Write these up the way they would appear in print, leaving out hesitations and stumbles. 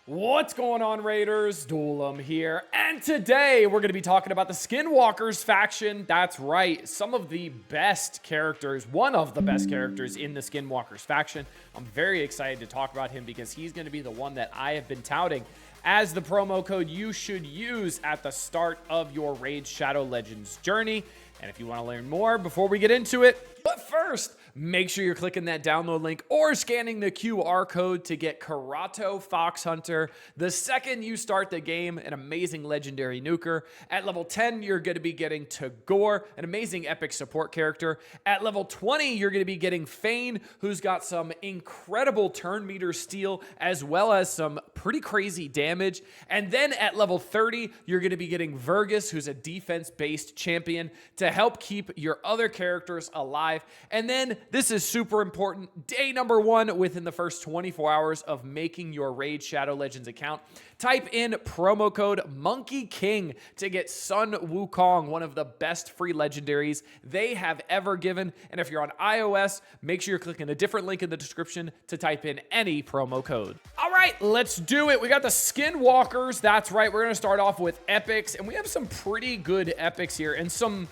What's going on, Raiders? Duelam here, and today we're going to be talking about the Skinwalkers faction. That's right, some of the best characters, one of the best characters in the Skinwalkers faction. I'm very excited to talk about him because he's going to be the one that I have been touting as the promo code you should use at the start of your Raid Shadow Legends journey. And if you want to learn more before we get into it, but first, make sure you're clicking that download link or scanning the QR code to get Karato Fox Hunter. The second you start the game, an amazing legendary nuker. At level 10, you're going to be getting Tagore, an amazing epic support character. At level 20, you're going to be getting Fane, who's got some incredible turn meter steal, as well as some pretty crazy damage. And then at level 30, you're going to be getting Vergus, who's a defense-based champion, to help keep your other characters alive. And then this is super important. Day number 1 within the first 24 hours of making your Raid Shadow Legends account. Type in promo code Monkey King to get Sun Wukong, one of the best free legendaries they have ever given. And if you're on iOS, make sure you're clicking a different link in the description to type in any promo code. All right, let's do it. We got the Skinwalkers. That's right. We're going to start off with epics, and we have some pretty good epics here and some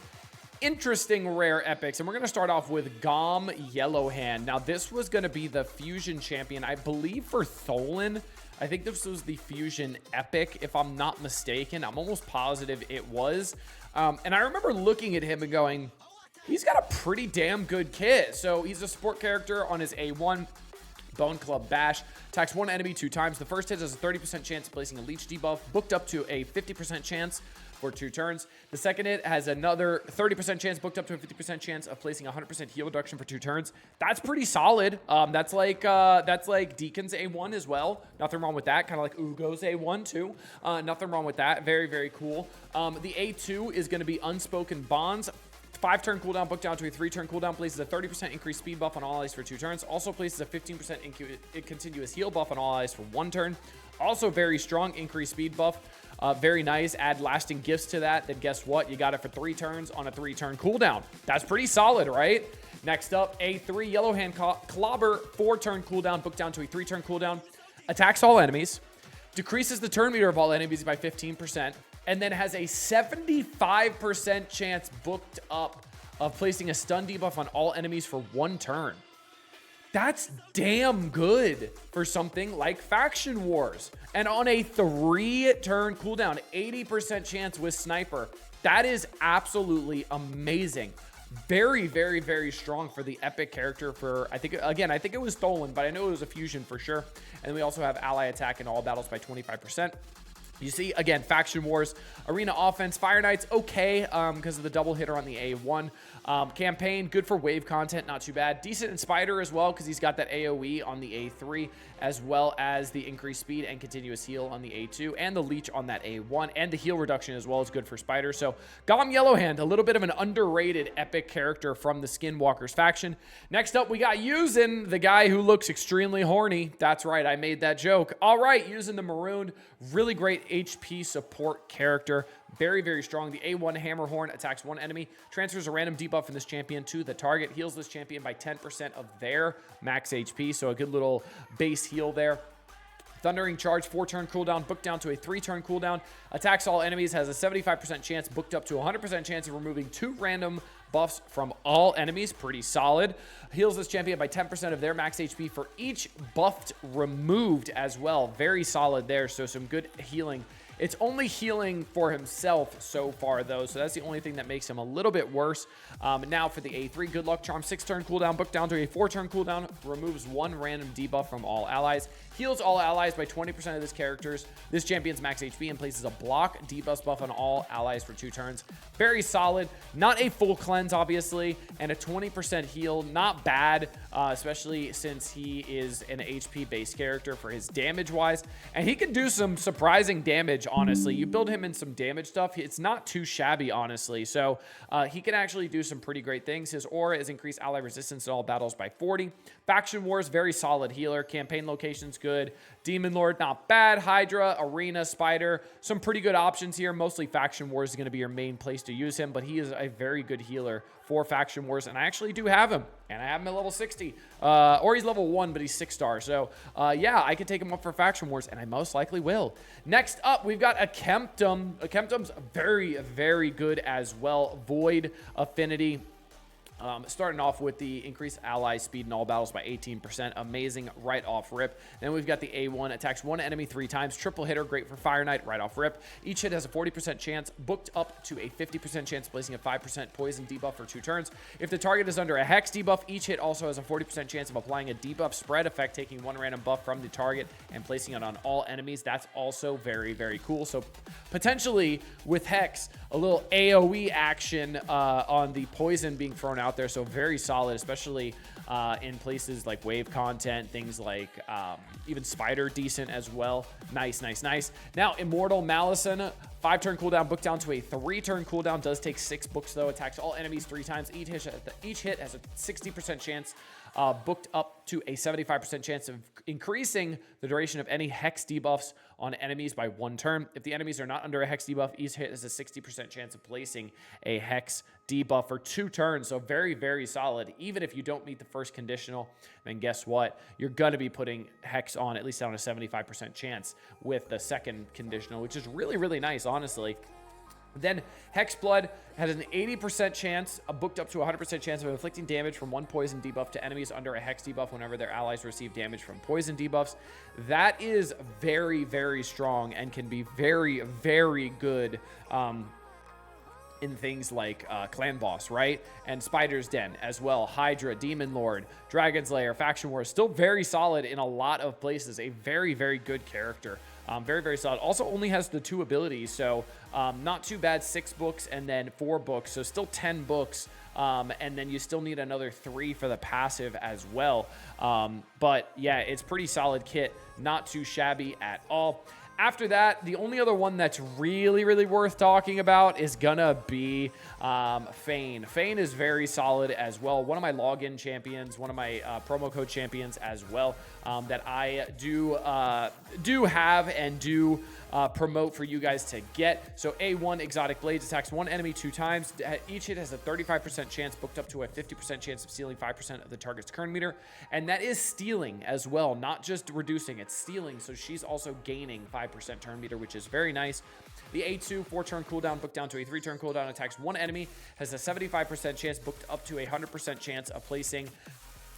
interesting rare epics, and we're going to start off with Gom Yellowhand. Now, this was going to be the fusion champion, I believe, for Tholen. I think this was the fusion epic, if I'm not mistaken. I'm almost positive it was. And I remember looking at him and going, he's got a pretty damn good kit. So he's a support character on his A1. Bone Club Bash. Attacks one enemy 2 times. The first hit has a 30% chance of placing a leech debuff, booked up to a 50% chance for 2 turns. The second hit has another 30% chance, booked up to a 50% chance of placing 100% heal reduction for 2 turns. That's pretty solid. That's like Deacon's A1 as well. Nothing wrong with that. Kind of like Ugo's A1 too. Nothing wrong with that. Very, very cool. The A2 is going to be Unspoken Bonds. 5-turn cooldown, booked down to a 3-turn cooldown, places a 30% increased speed buff on all allies for 2 turns. Also places a 15% continuous heal buff on all allies for 1 turn. Also very strong increased speed buff. Very nice. Add lasting gifts to that. Then guess what? You got it for 3 turns on a 3-turn cooldown. That's pretty solid, right? Next up, A3 Yellowhand Clobber, 4-turn cooldown, booked down to a 3-turn cooldown. Attacks all enemies. Decreases the turn meter of all enemies by 15%. And then has a 75% chance booked up of placing a stun debuff on all enemies for 1 turn. That's damn good for something like Faction Wars. And on a 3-turn cooldown, 80% chance with Sniper. That is absolutely amazing. Very, very, very strong for the epic character for, I think it was Tholen, but I know it was a fusion for sure. And we also have ally attack in all battles by 25%. You see, again, Faction Wars, Arena Offense, Fire Knights, okay, because of the double hitter on the A1. Campaign, good for wave content, not too bad. Decent in Spider as well, because he's got that AoE on the A3, as well as the increased speed and continuous heal on the A2, and the leech on that A1, and the heal reduction as well is good for Spider. So, Gom Yellowhand, a little bit of an underrated epic character from the Skinwalkers faction. Next up, we got Yuzin, the guy who looks extremely horny. That's right, I made that joke. All right, Yuzin the Maroon, really great HP support character. Very, very strong. The A1 Hammerhorn attacks 1 enemy, transfers a random debuff from this champion to the target, heals this champion by 10% of their max HP, so a good little base heal there. Thundering Charge, 4-turn cooldown, booked down to a 3-turn cooldown, attacks all enemies, has a 75% chance, booked up to 100% chance of removing 2 random buffs from all enemies. Pretty solid. Heals this champion by 10% of their max HP for each buffed removed as well. Very solid there, so some good healing. It's only healing for himself so far, though, so that's the only thing that makes him a little bit worse. Now for the A3, Good Luck Charm, 6-turn cooldown, booked down to a 4-turn cooldown, removes 1 random debuff from all allies, heals all allies by 20% of this champion's max HP, and places a block debuff buff on all allies for 2 turns. Very solid. Not a full cleanse, obviously, and a 20% heal. Not bad, especially since he is an HP-based character for his damage-wise, and he can do some surprising damage. Honestly, you build him in some damage stuff, it's not too shabby, honestly. So he can actually do some pretty great things. His aura is increased ally resistance in all battles by 40. Faction Wars, very solid healer. Campaign locations, good. Demon Lord, not bad. Hydra, Arena, Spider, some pretty good options here. Mostly Faction Wars is going to be your main place to use him, but he is a very good healer for Faction Wars, and I actually do have him, and I have him at level 60. Or he's level 1, but he's 6-star. So, yeah, I could take him up for Faction Wars, and I most likely will. Next up, we've got a Kemptum. A Kemptum's very, very good as well. Void Affinity. Starting off with the increased ally speed in all battles by 18%. Amazing right off rip. Then we've got the A1. Attacks one enemy 3 times. Triple hitter. Great for Fire Knight right off rip. Each hit has a 40% chance, booked up to a 50% chance, placing a 5% poison debuff for 2 turns. If the target is under a hex debuff, each hit also has a 40% chance of applying a debuff spread effect, taking 1 random buff from the target and placing it on all enemies. That's also very, very cool. So potentially with hex, a little AoE action on the poison being thrown out there. So very solid, especially in places like wave content, things like even Spider, decent as well. Nice, nice, nice. Now, Immortal Malison, 5-turn cooldown, booked down to a 3-turn cooldown. Does take 6 books though. Attacks all enemies 3 times. Each hit has a 60% chance, booked up to a 75% chance of increasing the duration of any hex debuffs on enemies by 1 turn. If the enemies are not under a hex debuff, each hit has a 60% chance of placing a hex debuff for 2 turns. So very, very solid. Even if you don't meet the first conditional, then guess what? You're going to be putting hex on at least on a 75% chance with the second conditional, which is really, really nice, honestly. Then Hexblood has an 80% chance, booked up to 100% chance of inflicting damage from 1 poison debuff to enemies under a hex debuff whenever their allies receive damage from poison debuffs. That is very, very strong and can be very, very good in things like Clan Boss, right? And Spider's Den as well. Hydra, Demon Lord, Dragon's Lair, Faction Wars, still very solid in a lot of places. A very, very good character. Very, very solid. Also only has the 2 abilities, so not too bad. 6 books and then 4 books, so still 10 books. And then you still need another 3 for the passive as well. But yeah, it's pretty solid kit. Not too shabby at all. After that, the only other one that's really, really worth talking about is gonna be Fane. Fane is very solid as well. One of my login champions, one of my promo code champions as well, that I do have and do promote for you guys to get. So A1 Exotic Blades attacks 1 enemy 2 times. Each hit has a 35% chance, booked up to a 50% chance of stealing 5% of the target's turn meter. And that is stealing as well, not just reducing, it's stealing. So she's also gaining 5% turn meter, which is very nice. The A2 4-turn cooldown, booked down to a 3-turn cooldown, attacks 1 enemy, has a 75% chance, booked up to a 100% chance of placing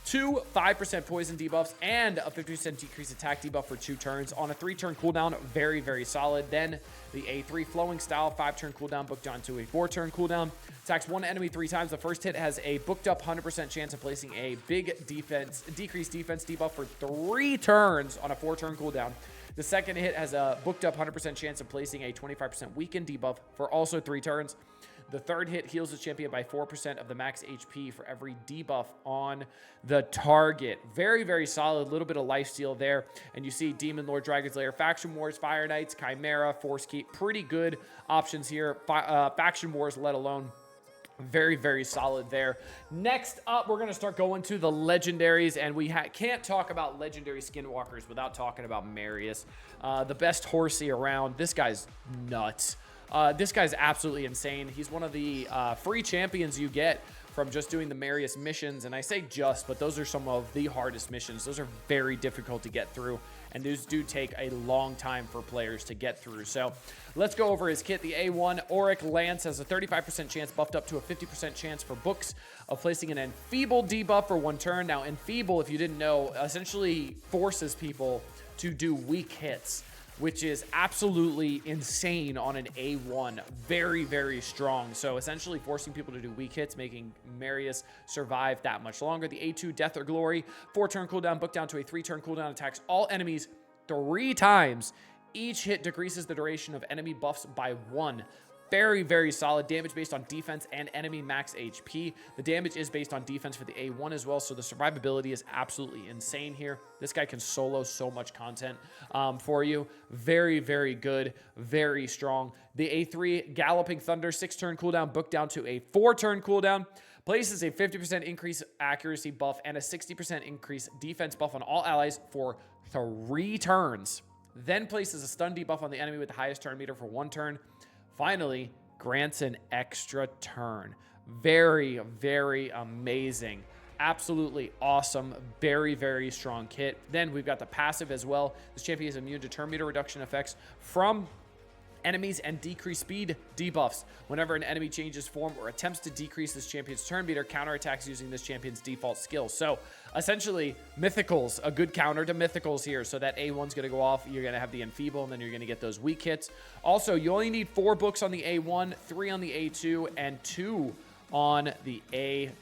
2 5% poison debuffs and a 50% decreased attack debuff for 2 turns on a 3-turn cooldown. Very, very solid. Then the A3 Flowing Style, 5-turn cooldown, booked on to a 4-turn cooldown. Attacks 1 enemy 3 times. The first hit has a booked up 100% chance of placing a big decreased defense debuff for 3 turns on a 4-turn cooldown. The second hit has a booked up 100% chance of placing a 25% weakened debuff for also 3 turns. The third hit heals the champion by 4% of the max HP for every debuff on the target. Very, very solid. A little bit of lifesteal there. And you see Demon Lord, Dragon's Lair, Faction Wars, Fire Knights, Chimera, Force Keep. Pretty good options here. Faction Wars, let alone. Very, very solid there. Next up, we're going to start going to the legendaries, and we can't talk about legendary skinwalkers without talking about Marius, the best horsey around. This guy's nuts. This guy's absolutely insane. He's one of the free champions you get from just doing the Marius missions, and I say just, but those are some of the hardest missions. Those are very difficult to get through, and those do take a long time for players to get through. So let's go over his kit. The A1 Auric Lance has a 35% chance, buffed up to a 50% chance for books of placing an Enfeeble debuff for 1 turn. Now, Enfeeble, if you didn't know, essentially forces people to do weak hits, which is absolutely insane on an A1. Very, very strong. So essentially forcing people to do weak hits, making Marius survive that much longer. The A2 Death or Glory, 4-turn cooldown, booked down to a 3-turn cooldown, attacks all enemies 3 times. Each hit decreases the duration of enemy buffs by 1. Very, very solid. Damage based on defense and enemy max HP. The damage is based on defense for the A1 as well, so the survivability is absolutely insane here. This guy can solo so much content for you. Very, very good. Very strong. The A3 Galloping Thunder, 6-turn cooldown, booked down to a 4-turn cooldown. Places a 50% increase accuracy buff and a 60% increase defense buff on all allies for 3 turns. Then places a stun debuff on the enemy with the highest turn meter for 1 turn. Finally, grants an extra turn. Very, very amazing. Absolutely awesome. Very, very strong kit. Then we've got the passive as well. This champion is immune to turn meter reduction effects from enemies and decrease speed debuffs. Whenever an enemy changes form or attempts to decrease this champion's turn meter, counterattacks using this champion's default skill. So essentially, mythicals, a good counter to mythicals here. So that A1's going to go off. You're going to have the enfeeble, and then you're going to get those weak hits. Also, you only need 4 books on the A1, 3 on the A2, and 2 on the A3.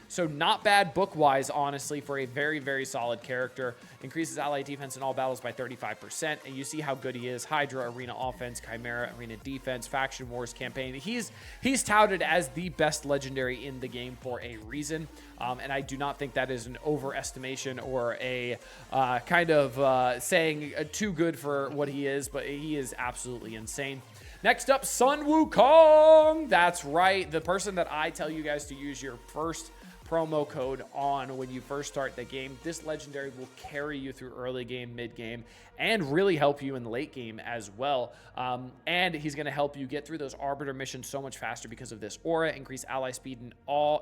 So not bad book-wise, honestly, for a very, very solid character. Increases ally defense in all battles by 35%, and you see how good he is. Hydra, Arena Offense, Chimera, Arena Defense, Faction Wars Campaign. He's touted as the best legendary in the game for a reason, and I do not think that is an overestimation or a saying too good for what he is, but he is absolutely insane. Next up, Sun Wukong. That's right. The person that I tell you guys to use your first promo code on when you first start the game. This legendary will carry you through early game, mid game, and really help you in the late game as well. And he's going to help you get through those Arbiter missions so much faster because of this aura. Increase ally speed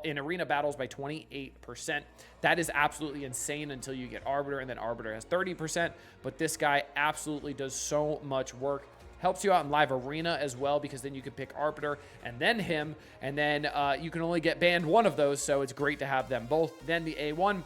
in arena battles by 28%. That is absolutely insane until you get Arbiter, and then Arbiter has 30%. But this guy absolutely does so much work. Helps you out in live arena as well, because then you can pick Arbiter and then him, and then you can only get banned one of those, so it's great to have them both. Then the A1,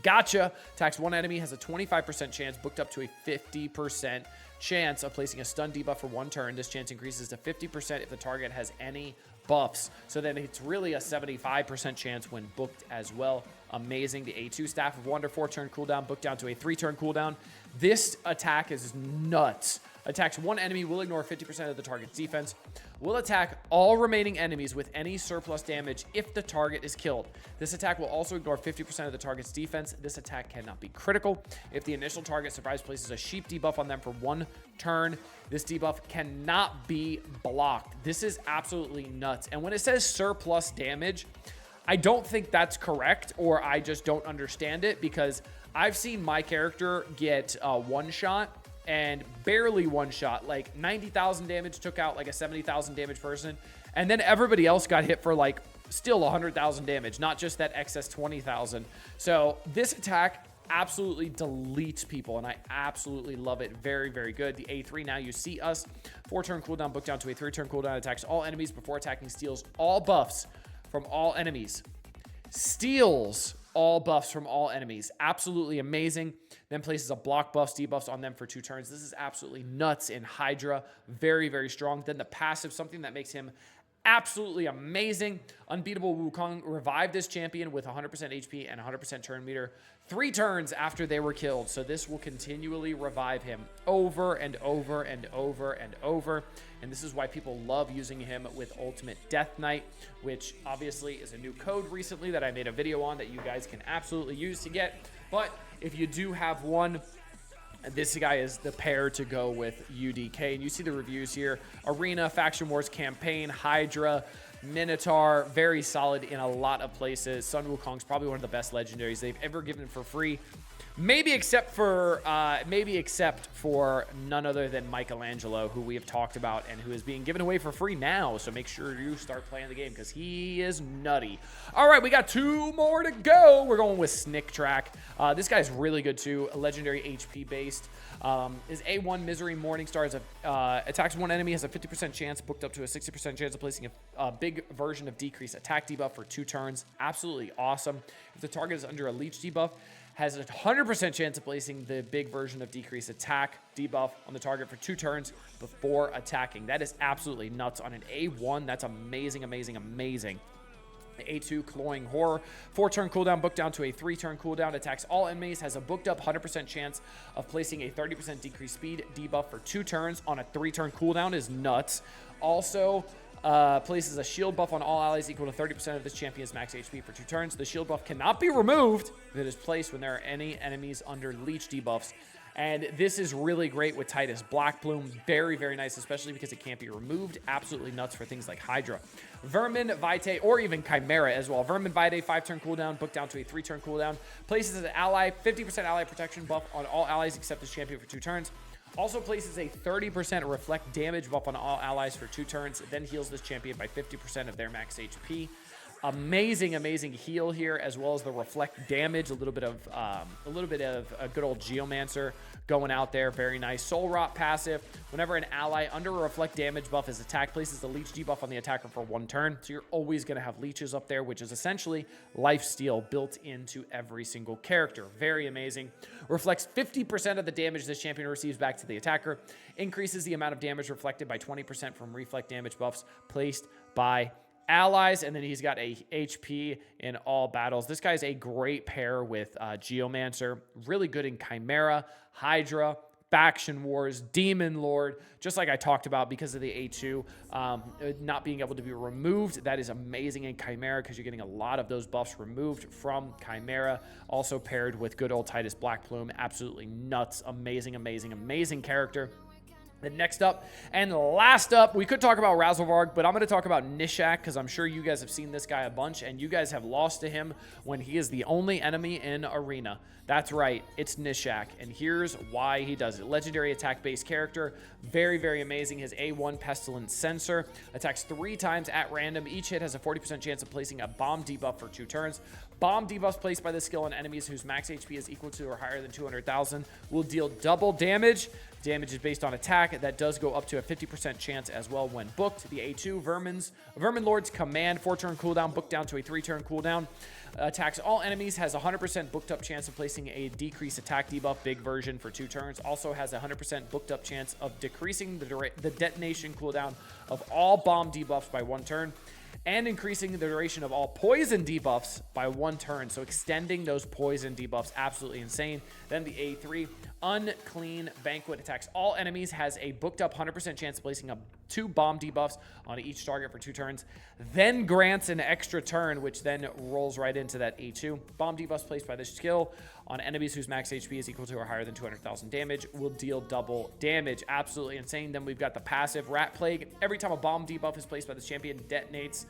gotcha, attacks one enemy, has a 25% chance, booked up to a 50% chance of placing a stun debuff for 1 turn. This chance increases to 50% if the target has any buffs. So then it's really a 75% chance when booked as well. Amazing. The A2 Staff of Wonder, 4-turn cooldown, booked down to a 3-turn cooldown. This attack is nuts. Attacks one enemy, will ignore 50% of the target's defense. Will attack all remaining enemies with any surplus damage if the target is killed. This attack will also ignore 50% of the target's defense. This attack cannot be critical. If the initial target surprise places a sheep debuff on them for 1 turn, this debuff cannot be blocked. This is absolutely nuts. And when it says surplus damage, I don't think that's correct, or I just don't understand it, because I've seen my character get one shot and barely one shot, like 90,000 damage, took out like a 70,000 damage person, and then everybody else got hit for like still 100,000 damage, not just that excess 20,000. So this attack absolutely deletes people, and I absolutely love it. Very, very good. The A3, now you see us, 4-turn cooldown, booked down to a 3-turn cooldown, attacks all enemies before attacking, steals all buffs from all enemies. Steals all buffs from all enemies. Absolutely amazing. Then places a block buffs, debuffs on them for 2 turns. This is absolutely nuts in Hydra. Very, very strong. Then the passive, something that makes him absolutely amazing. Unbeatable Wukong revived this champion with 100% HP and 100% turn meter 3 turns after they were killed. So this will continually revive him over and over and over and over. And this is why people love using him with Ultimate Death Knight, which obviously is a new code recently that I made a video on that you guys can absolutely use to get. But if you do have one, this guy is the pair to go with UDK. And you see the reviews here. Arena, Faction Wars Campaign, Hydra, Minotaur, very solid in a lot of places. Sun Wukong's probably one of the best legendaries they've ever given for free. Maybe except for none other than Michelangelo, who we have talked about and who is being given away for free now. So make sure you start playing the game, because he is nutty. All right, we got 2 more to go. We're going with Snick Track. This guy's really good too. A legendary HP based. His A1 Misery Morningstar is attacks one enemy, has a 50% chance, booked up to a 60% chance of placing a big version of decrease attack debuff for 2 turns. Absolutely awesome. If the target is under a leech debuff, has a 100% chance of placing the big version of decrease attack debuff on the target for 2 turns before attacking. That is absolutely nuts on an A1. That's amazing, amazing, amazing. The A2 Cloying Horror, 4-turn cooldown, booked down to a 3-turn cooldown, attacks all enemies, has a booked up 100% chance of placing a 30% decreased speed debuff for 2 turns on a 3-turn cooldown. Is nuts. Also, places a shield buff on all allies equal to 30% of this champion's max HP for 2 turns. The shield buff cannot be removed if it is placed when there are any enemies under leech debuffs And this is really great with Titus Blackplume. Very, very nice, especially because it can't be removed. Absolutely nuts for things like Hydra. Vermin, Vitae, or even Chimera as well. Vermin, Vitae, 5-turn cooldown, book down to a 3-turn cooldown. Places an ally, 50% ally protection buff on all allies except this champion for 2 turns. Also places a 30% reflect damage buff on all allies for 2 turns, then heals this champion by 50% of their max HP. Amazing, amazing heal here, as well as the reflect damage. A little bit of a good old Geomancer going out there. Very nice. Soul Rot passive. Whenever an ally under a reflect damage buff is attacked, places the leech debuff on the attacker for 1 turn. So you're always going to have leeches up there, which is essentially lifesteal built into every single character. Very amazing. Reflects 50% of the damage this champion receives back to the attacker. Increases the amount of damage reflected by 20% from reflect damage buffs placed by allies, and then he's got a HP in all battles. This guy's a great pair with Geomancer. Really good in Chimera, Hydra, Faction Wars, Demon Lord, just like I talked about because of the A2 not being able to be removed. That is amazing in Chimera because you're getting a lot of those buffs removed from Chimera. Also paired with good old Titus Blackplume. Absolutely nuts. Amazing, amazing, amazing character. And next up and last up, we could talk about Razelvarg, but I'm going to talk about Nishak because I'm sure you guys have seen this guy a bunch, and you guys have lost to him when he is the only enemy in Arena. That's right, it's Nishak, and here's why he does it. Legendary attack-based character, very, very amazing. His A1 Pestilence Sensor attacks 3 times at random. Each hit has a 40% chance of placing a bomb debuff for 2 turns. Bomb debuffs placed by this skill on enemies whose max HP is equal to or higher than 200,000 will deal double damage. Damage is based on attack. That does go up to a 50% chance as well when booked. The A2 Vermin Lord's Command, 4-turn cooldown, booked down to a 3-turn cooldown. Attacks all enemies, has a 100% booked up chance of placing a decreased attack debuff, big version for 2 turns. Also has a 100% booked up chance of decreasing the detonation cooldown of all bomb debuffs by 1 turn. And increasing the duration of all poison debuffs by 1 turn. So extending those poison debuffs, absolutely insane. Then the A3, Unclean Banquet, attacks all enemies, has a booked up 100% chance of placing up 2 bomb debuffs on each target for 2 turns. Then grants an extra turn, which then rolls right into that A2. Bomb debuffs placed by this skill on enemies whose max HP is equal to or higher than 200,000 damage will deal double damage. Absolutely insane. Then we've got the passive Rat Plague. Every time a bomb debuff is placed by this champion, detonates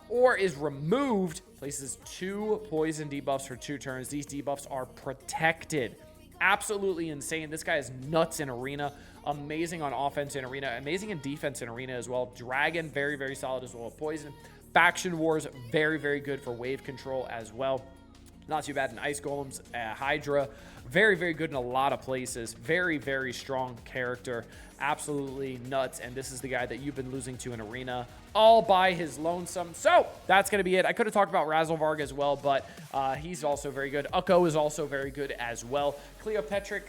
or is removed, places 2 poison debuffs for 2 turns. These debuffs are protected. Absolutely insane. This guy is nuts in Arena. Amazing on offense in Arena. Amazing in defense in Arena as well. Dragon, very, very solid as well. Poison. Faction Wars, very, very good for wave control as well. Not too bad in Ice Golems. Hydra, very, very good in a lot of places. Very, very strong character. Absolutely nuts. And this is the guy that you've been losing to in Arena all by his lonesome. So that's going to be it. I could have talked about Razelvarg as well, but he's also very good. Ukko is also very good as well. Cleopatra,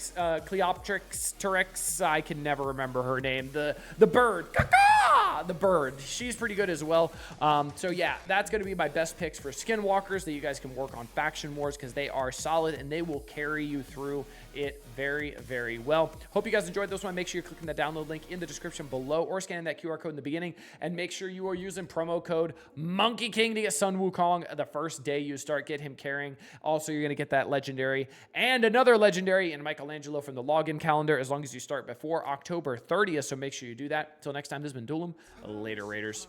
I can never remember her name. The bird. The bird. She's pretty good as well. So yeah, that's going to be my best picks for Skinwalkers that you guys can work on Faction Wars because they are solid and they will carry you through it very, very well. Hope you guys enjoyed this one. Make sure you're clicking the download link in the description below or scanning that QR code in the beginning, and make sure you are using promo code Monkey King to get Sun Wukong the first day you start. Get him carrying. Also, you're going to get that legendary and another legendary in Michelangelo from the login calendar as long as you start before October 30th. So make sure you do that. Until next time, this has been Duelim. Later, Raiders.